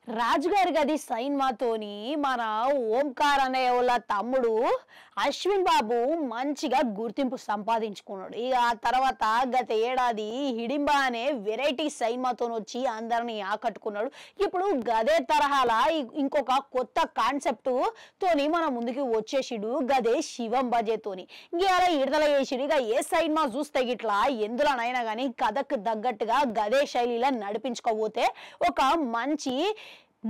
రాజుగారి గది సైన్మాతోని మన ఓంకార్ అనే వాళ్ళ తమ్ముడు అశ్విన్ బాబు మంచిగా గుర్తింపు సంపాదించుకున్నాడు. ఇక ఆ తర్వాత గత ఏడాది హిడింబా అనే వెరైటీ సైన్మాతో వచ్చి అందరిని ఆకట్టుకున్నాడు. ఇప్పుడు గదే తరహాల ఇంకొక కొత్త కాన్సెప్ట్ తోని మన ముందుకు వచ్చేసిడు గదే శివం బజేతోని. ఇంక అలా విడుదల చేసిడు. ఇక ఏ సైన్మా చూస్తే గిట్లా ఎందులోనైనా కానీ కథకు తగ్గట్టుగా గదే శైలిలో నడిపించుకోపోతే ఒక మంచి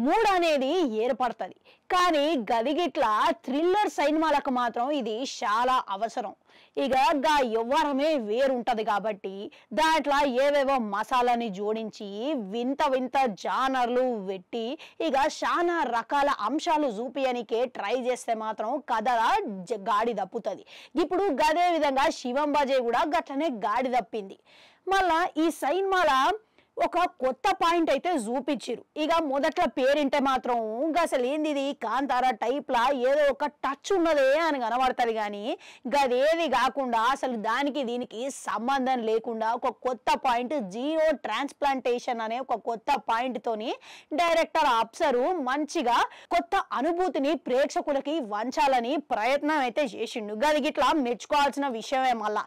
మూడ్ అనేది ఏర్పడుతుంది. కానీ గదిగిట్ల థ్రిల్లర్ సైన్మాలకు మాత్రం ఇది చాలా అవసరం. ఇక గా ఎవ్వరమే వేరుంటది కాబట్టి దాంట్లో ఏవేవో మసాలాని జోడించి వింత వింత జానర్లు పెట్టి ఇక చాలా రకాల అంశాలు చూపియనికే ట్రై చేస్తే మాత్రం కథ గాడి తప్పుతుంది. ఇప్పుడు గదే విధంగా శివం బాజే కూడా గట్లనే గాడి తప్పింది. మళ్ళా ఈ సైన్మాల ఒక కొత్త పాయింట్ అయితే చూపించారు. ఇక మొదట్లో పేరింటే మాత్రం అసలు ఏంది ఇది కాంతారా టైప్లా ఏదో ఒక టచ్ ఉన్నదే అని కనబడుతుంది. కానీ గదేది కాకుండా అసలు దానికి దీనికి సంబంధం లేకుండా ఒక కొత్త పాయింట్ జీరో ట్రాన్స్ప్లాంటేషన్ అనే ఒక కొత్త పాయింట్ తోని డైరెక్టర్ అప్సరు మంచిగా కొత్త అనుభూతిని ప్రేక్షకులకి వంచాలని ప్రయత్నం అయితే చేసిండు. గది గిట్లా మెచ్చుకోవాల్సిన విషయమే. మళ్ళా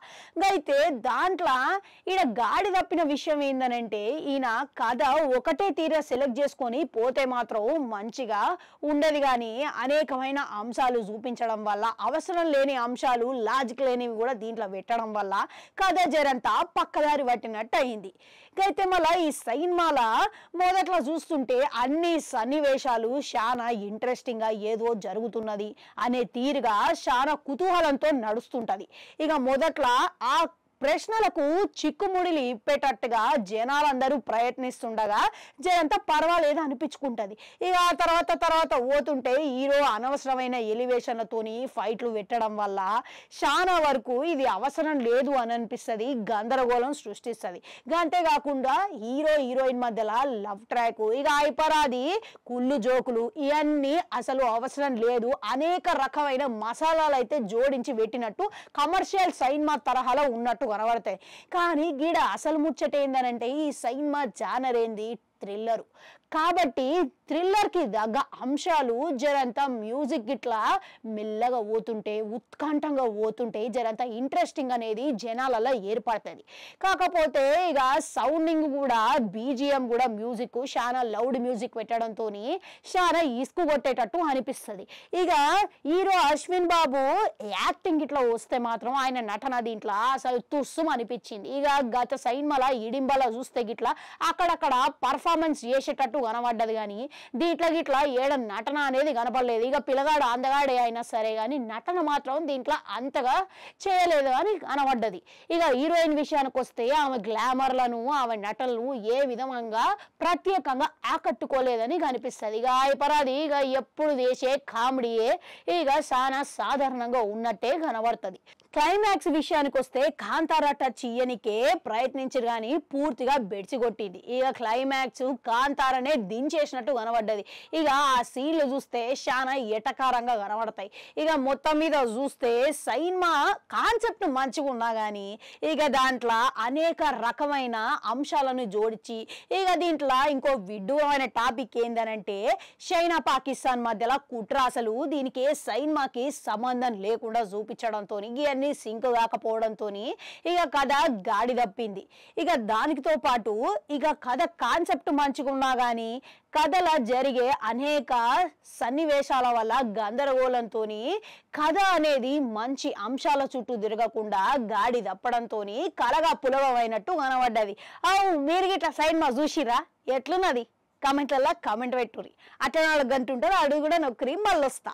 అయితే దాంట్లో ఈడ గాడి తప్పిన విషయం ఏందనంటే ఈయన కథ ఒకటే తీర సెలెక్ట్ చేసుకొని పోతే మాత్రం మంచిగా ఉండదు. కానీ అనేకమైన అంశాలు చూపించడం వల్ల అవసరం లేని అంశాలు లాజిక్ లేనివి కూడా దీంట్లో పెట్టడం వల్ల కథ జరంతా పక్కదారి పట్టినట్టు అయింది. అయితే మళ్ళీ ఈ సైన్మాల మొదట్లో చూస్తుంటే అన్ని సన్నివేశాలు చాలా ఇంట్రెస్టింగ్ గా ఏదో జరుగుతున్నది అనే తీరుగా చాలా కుతూహలంతో నడుస్తుంటది. ఇక మొదట్లో ఆ ప్రశ్నలకు చిక్కుముడిలు ఇప్పేటట్టుగా జనాలందరూ ప్రయత్నిస్తుండగా జనంతా పర్వాలేదు అనిపించుకుంటది. ఇక ఆ తర్వాత పోతుంటే హీరో అనవసరమైన ఎలివేషన్లతోని ఫైట్లు పెట్టడం వల్ల చాలా వరకు ఇది అవసరం లేదు అని అనిపిస్తుంది, గందరగోళం సృష్టిస్తుంది. అంతేకాకుండా హీరో హీరోయిన్ మధ్యలో లవ్ ట్రాక్, ఇక అయిపరాది కుళ్ళు జోకులు ఇవన్నీ అసలు అవసరం లేదు. అనేక రకమైన మసాలాలు అయితే జోడించి పెట్టినట్టు కమర్షియల్ సైన్మా తరహాలో ఉన్నట్టు కనబడతాయి. కానీ గీడ అసలు ముచ్చట ఏందనంటే ఈ సైన్మా జానర్ ఏంది థ్రిల్లర్ కాబట్టి థ్రిల్లర్ కి తగ్గ అంశాలు జరంతా మ్యూజిక్ గిట్లా మెల్లగా పోతుంటే ఉత్కంఠంగా పోతుంటే జరంతా ఇంట్రెస్టింగ్ అనేది జనాలలో ఏర్పడుతుంది. కాకపోతే ఇక సౌండింగ్ కూడా బీజిఎం కూడా మ్యూజిక్ చాలా లౌడ్ మ్యూజిక్ పెట్టడంతో చాలా ఇసుకు కొట్టేటట్టు అనిపిస్తుంది. ఇక హీరో అశ్విన్ బాబు యాక్టింగ్ ఇట్లా వస్తే మాత్రం ఆయన నటన దీంట్లో అసలు తుస్సుం అనిపించింది. ఇక గత సైన్మాల ఇడింబల చూస్తే గిట్లా అక్కడక్కడ పర్ఫార్మెన్స్ చేసేటట్టు కనబడ్డది. కానీ దీంట్లో గిట్లా ఏడ నటన అనేది కనపడలేదు. ఇక పిల్లగాడు అందగాడే అయినా సరే కానీ నటన మాత్రం దీంట్లో అంతగా చేయలేదు అని కనబడ్డది. ఇక హీరోయిన్ విషయానికి వస్తే ఆమె గ్లామర్లను ఆమె నటనలు ఏ విధంగా ప్రత్యేకంగా ఆకట్టుకోలేదని కనిపిస్తుంది. ఇక అయిపరాది ఇక ఎప్పుడు చేసే కామెడీయే ఇక చాలా సాధారణంగా ఉన్నట్టే కనబడుతుంది. క్లైమాక్స్ విషయానికి వస్తే కాంతారా టచ్ ఇయ్యనికే ప్రయత్నించారు కానీ పూర్తిగా బెడిసిగొట్టింది. ఇక క్లైమాక్స్ కాంతారనే దించేసినట్టు కనబడ్డది. ఇక ఆ సీన్లు చూస్తే చాలా ఎటకారంగా కనబడతాయి. ఇక మొత్తం మీద చూస్తే సైన్మా కాన్సెప్ట్ మంచిగా ఉన్నా కానీ ఇక దాంట్లో అనేక రకమైన అంశాలను జోడించి ఇక దీంట్లో ఇంకో విడ్డూరమైన టాపిక్ ఏందనంటే చైనా పాకిస్తాన్ మధ్యలో కుట్ర అసలు దీనికి సైన్మాకి సంబంధం లేకుండా చూపించడంతో ఇవన్నీ సింక్ కాకపోవడంతో ఇక కథ గాడి తప్పింది. ఇక దానితో పాటు ఇక కథ కాన్సెప్ట్ మంచిగా ఉన్నా కానీ కథలో జరిగే అనేక సన్నివేశాల వల్ల గందరగోళంతో కథ అనేది మంచి అంశాల చుట్టూ తిరగకుండా గాడి తప్పడంతో కలగా పులవమైనట్టు కనబడ్డది. మీరు గిట్లా సైన్మా చూసిరా ఎట్లున్నది కామెంట్లలో కామెంట్ పెట్టుర్రి. అట్లా 4 గంటలు ఉంటారు అడుగు కూడా నొక్కరి మళ్ళీ వస్తా.